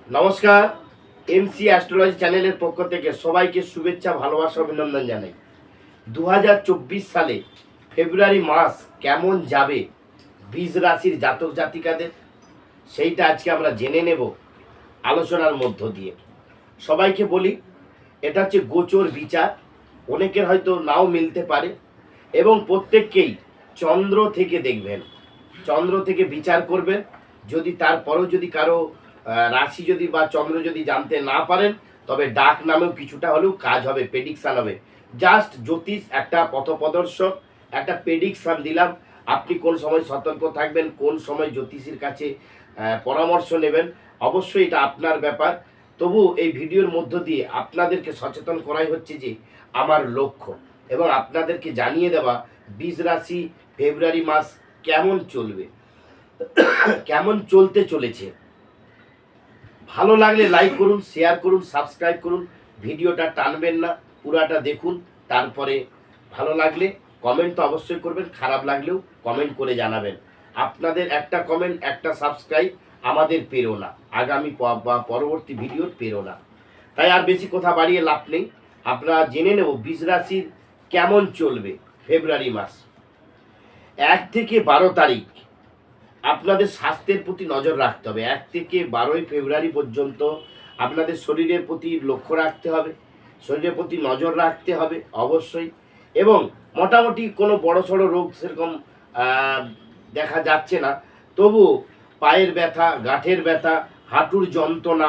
নমস্কার। MC astrology চ্যানেলের পক্ষ থেকে সবাইকে শুভেচ্ছা, ভালোবাসা, অভিনন্দন জানাই। 2024 সালে ফেব্রুয়ারি মাস কেমন যাবে বীজ রাশির জাতক জাতিকাদের, সেইটা আজকে আমরা জেনে নেব আলোচনার মধ্য দিয়ে। সবাইকে বলি, এটা হচ্ছে গোচর বিচার, অনেকের হয়তো নাও মিলতে পারে এবং প্রত্যেককেই চন্দ্র থেকে দেখবেন, চন্দ্র থেকে বিচার করবেন। যদি তারপরেও যদি কারো রাশি যদি বা চন্দ্র যদি জানতে না পারেন, তবে ডাক নামেও কিছুটা হলেও কাজ হবে, প্রেডিকশান হবে। জাস্ট জ্যোতিষ একটা পথপ্রদর্শক, একটা প্রেডিকশান দিলাম। আপনি কোন সময় সতর্ক থাকবেন, কোন সময় জ্যোতিষীর কাছে পরামর্শ নেবেন, অবশ্যই এটা আপনার ব্যাপার। তবু এই ভিডিওর মধ্য দিয়ে আপনাদেরকে সচেতন করাই হচ্ছে যে আমার লক্ষ্য, এবং আপনাদেরকে জানিয়ে দেওয়া বীজ রাশি ফেব্রুয়ারি মাস কেমন চলবে, কেমন চলতে চলেছে। ভালো লাগলে লাইক করুন, শেয়ার করুন, সাবস্ক্রাইব করুন, ভিডিওটা টানবেন না, পুরাটা দেখুন। তারপরে ভালো লাগলে কমেন্ট তো অবশ্যই করবেন, খারাপ লাগলেও কমেন্ট করে জানাবেন। আপনাদের একটা কমেন্ট, একটা সাবস্ক্রাইব আমাদের প্রেরণা, আগামী বা পরবর্তী ভিডিওর প্রেরণা। তাই আর বেশি কথা বাড়িয়ে লাভ নেই, আপনারা জেনে নেব বীজ রাশির কেমন চলবে ফেব্রুয়ারি মাস। 1 থেকে 12 তারিখ আপনাদের স্বাস্থ্যের প্রতি নজর রাখতে হবে। 1 থেকে 12ই ফেব্রুয়ারি পর্যন্ত আপনাদের শরীরের প্রতি লক্ষ্য রাখতে হবে, শরীরের প্রতি নজর রাখতে হবে অবশ্যই। এবং মোটামুটি কোনো বড়সড় রোগ সেরকম দেখা যাচ্ছে না, তবু পায়ের ব্যথা, গাঁঠের ব্যথা, হাঁটুর যন্ত্রণা,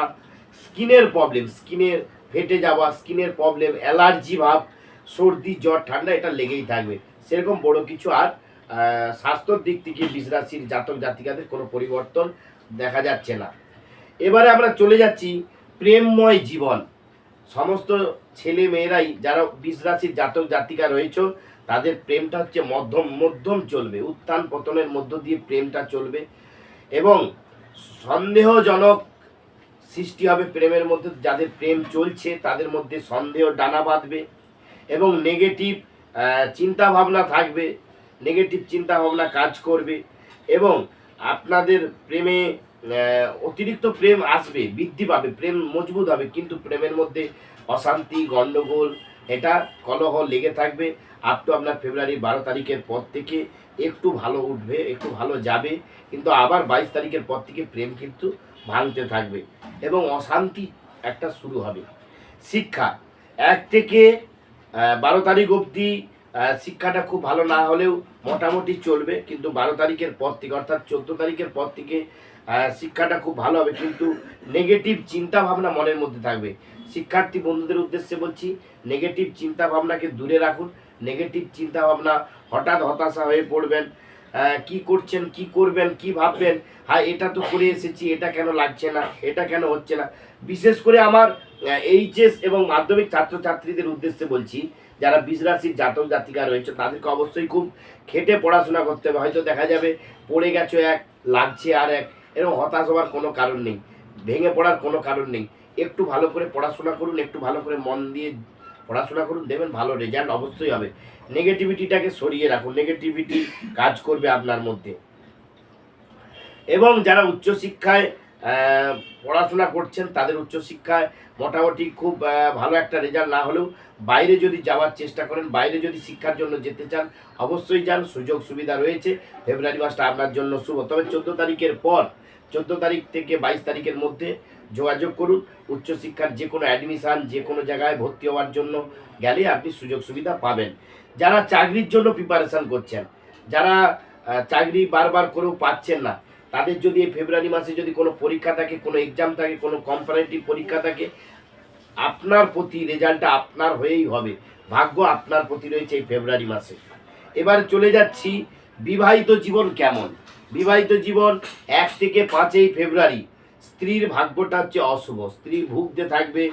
স্কিনের প্রবলেম, স্কিনের ফেটে যাওয়া, স্কিনের প্রবলেম, অ্যালার্জি ভাব, সর্দি জ্বর ঠান্ডা এটা লেগেই থাকবে। সেরকম বড় কিছু আর স্বাস্থ্যর দিক থেকে বীজ রাশির জাতক জাতিকাদের কোনো পরিবর্তন দেখা যাচ্ছে না। এবারে আমরা চলে যাচ্ছি প্রেমময় জীবন। সমস্ত ছেলে মেয়েরাই যারা বীজ রাশির জাতক জাতিকা রয়েছে, তাদের প্রেমটা হচ্ছে মধ্যম চলবে, উত্থান পতনের মধ্য দিয়ে প্রেমটা চলবে। এবং সন্দেহজনক সৃষ্টি হবে প্রেমের মধ্যে। যাদের প্রেম চলছে তাদের মধ্যে সন্দেহ ডানা বাঁধবে এবং নেগেটিভ চিন্তা ভাবনা থাকবে, নেগেটিভ চিন্তা ভাবনা কাজ করবে এবং আপনাদের প্রেমে অতিরিক্ত প্রেম আসবে, বৃদ্ধি পাবে, প্রেম মজবুত হবে, কিন্তু প্রেমের মধ্যে অশান্তি, গণ্ডগোল, এটা কলহ লেগে থাকবে। আপ টু আপনার ফেব্রুয়ারি 12 তারিখের পর থেকে একটু ভালো উঠবে, একটু ভালো যাবে, কিন্তু আবার 22 তারিখের পর থেকে প্রেম কিন্তু ভাঙতে থাকবে এবং অশান্তি একটা শুরু হবে। শিক্ষা 1 থেকে 12 তারিখ অবধি শিক্ষাটা খুব ভালো না হলেও মোটামুটি চলবে, কিন্তু 12 তারিখের পর থেকে অর্থাৎ 14 তারিখের পর থেকে শিক্ষাটা খুব ভালো হবে, কিন্তু নেগেটিভ চিন্তা ভাবনা মনের মধ্যে থাকবে। শিক্ষার্থী বন্ধুদের উদ্দেশ্যে বলছি, নেগেটিভ চিন্তা ভাবনাকে দূরে রাখুন। নেগেটিভ চিন্তা ভাবনা, হঠাৎ হতাশা হয়ে পড়বেন, কি করছেন, কি করবেন, কি ভাববেন, হ্যাঁ এটা তো করে এসেছি, এটা কেন লাগছে না, এটা কেন হচ্ছে না। বিশেষ করে আমার এইচএস এবং মাধ্যমিক ছাত্রছাত্রীদের উদ্দেশ্যে বলছি, যারা বীজ রাশির জাতক জাতিকা রয়েছে তাদেরকে অবশ্যই খুব খেটে পড়াশোনা করতে হবে। হয়তো দেখা যাবে পড়ে গেছো এক, লাগছে আর এক, এরকম হতাশ হওয়ার কোনো কারণ নেই, ভেঙে পড়ার কোনো কারণ নেই। একটু ভালো করে পড়াশোনা করুন, একটু ভালো করে মন দিয়ে পড়াশোনা করুন, দেখবেন ভালো রেজাল্ট অবশ্যই হবে। নেগেটিভিটিটাকে সরিয়ে রাখুন, নেগেটিভিটি কাজ করবে আপনার মধ্যে। এবং যারা উচ্চশিক্ষায় পড়াশোনা করছেন তাদের উচ্চশিক্ষায় মোটামুটি খুব ভালো একটা রেজাল্ট না হলেও বাইরে যদি যাওয়ার চেষ্টা করেন, বাইরে যদি শিক্ষার জন্য যেতে চান অবশ্যই যান, সুযোগ সুবিধা রয়েছে। ফেব্রুয়ারি মাসটা আপনার জন্য শুভ। তবে 14 তারিখের পর, 14 তারিখ থেকে 22 তারিখের মধ্যে যোগাযোগ করুন। উচ্চশিক্ষার যে কোনো অ্যাডমিশান, যে কোনো জায়গায় ভর্তি হওয়ার জন্য গেলে আপনি সুযোগ সুবিধা পাবেন। যারা চাকরির জন্য প্রিপারেশান করছেন, যারা চাকরি বারবার করেও পাচ্ছেন না, তাদের যদি এই ফেব্রুয়ারি মাসে যদি কোনো পরীক্ষা থাকে, কোনো এক্সাম থাকে, কোনো কম্পারেটিভ পরীক্ষা থাকে, আপনার প্রতি রেজাল্টটা আপনার হয়েই হবে। ভাগ্য আপনার প্রতি রয়েছে এই ফেব্রুয়ারি মাসে। এবার চলে যাচ্ছি বিবাহিত জীবন কেমন। বিবাহিত জীবন 1 থেকে 5 ফেব্রুয়ারি স্ত্রীর ভাগ্যটা হচ্ছে অশুভ, স্ত্রী ভুগতে থাকবে,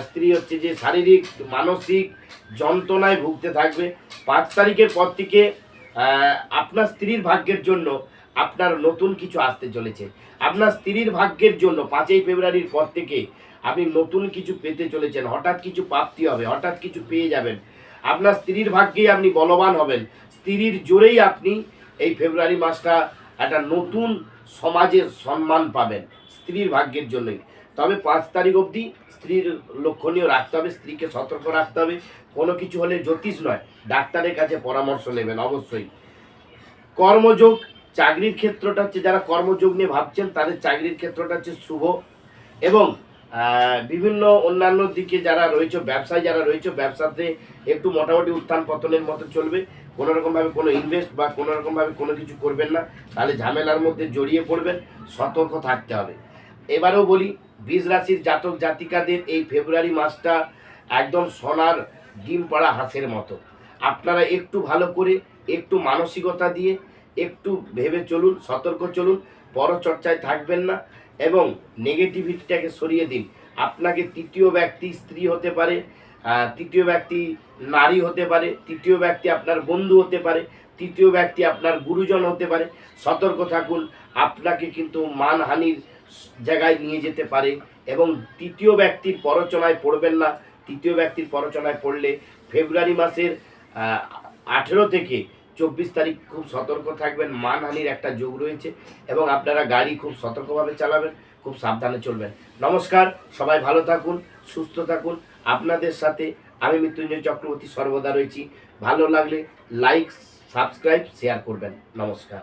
স্ত্রী হচ্ছে যে শারীরিক মানসিক যন্ত্রণায় ভুগতে থাকবে। 5 তারিখের পর থেকে আপনার স্ত্রীর ভাগ্যের জন্য আপনার নতুন কিছু আসতে চলেছে। আপনার স্ত্রীর ভাগ্যের জন্য 5 ফেব্রুয়ারির পর থেকে আপনি নতুন কিছু পেতে চলেছেন, হঠাৎ কিছু প্রাপ্তি হবে, হঠাৎ কিছু পেয়ে যাবেন। আপনার স্ত্রীর ভাগ্যেই আপনি বলবান হবেন, স্ত্রীর জোরেই আপনি এই ফেব্রুয়ারি মাসটা একটা নতুন সমাজের সম্মান পাবেন। স্ত্রী স্ত্রীর ভাগ্যের জন্যই। তবে 5 তারিখ অবধি স্ত্রীর লক্ষণীয় রাখতে হবে, স্ত্রীকে সতর্ক রাখতে হবে। কোনো কিছু হলে জ্যোতিষ নয়, ডাক্তারের কাছে পরামর্শ নেবেন অবশ্যই। কর্মযোগ, চাকরির ক্ষেত্রটা হচ্ছে, যারা কর্মযোগ নিয়ে ভাবছেন তাদের চাকরির ক্ষেত্রটা হচ্ছে শুভ। এবং বিভিন্ন অন্যান্য দিকে যারা রয়েছে, ব্যবসায় যারা রয়েছে, ব্যবসাতে একটু মোটামুটি উত্থান পতনের মতো চলবে। কোনো রকমভাবে কোনো ইনভেস্ট বা কোনো রকমভাবে কোনো কিছু করবেন না, তাহলে ঝামেলার মধ্যে জড়িয়ে পড়বেন, সতর্ক থাকতে হবে। এবারেও বলি, বীজ রাশির জাতক জাতিকাদের এই ফেব্রুয়ারি মাসটা একদম সোনার ডিম পাড়া হাঁসের মতো। আপনারা একটু ভালো করে, একটু মানসিকতা দিয়ে, একটু ভেবে চলুন, সতর্ক চলুন, পরচর্চায় থাকবেন না এবং নেগেটিভিটিটাকে সরিয়ে দিন। আপনাকে তৃতীয় ব্যক্তি স্ত্রী হতে পারে, তৃতীয় ব্যক্তি নারী হতে পারে, তৃতীয় ব্যক্তি আপনার বন্ধু হতে পারে, তৃতীয় ব্যক্তি আপনার গুরুজন হতে পারে। সতর্ক থাকুন, আপনাকে কিন্তু মানহানির জায়গায় নিয়ে যেতে পারে। এবং তৃতীয় ব্যক্তির প্ররোচনায় পড়বেন না। তৃতীয় ব্যক্তির প্ররোচনায় পড়লে ফেব্রুয়ারি মাসের 18 থেকে 24 তারিখ খুব সতর্ক থাকবেন। মানহানির একটা যোগ রয়েছে এবং আপনারা গাড়ি খুব সতর্কভাবে চালাবেন, খুব সাবধানে চলবেন। নমস্কার, সবাই ভালো থাকুন, সুস্থ থাকুন। আপনাদের সাথে আমি মৃত্যুঞ্জয় চক্রবর্তী সর্বদা রয়েছি। ভালো লাগলে লাইক, সাবস্ক্রাইব, শেয়ার করবেন। নমস্কার।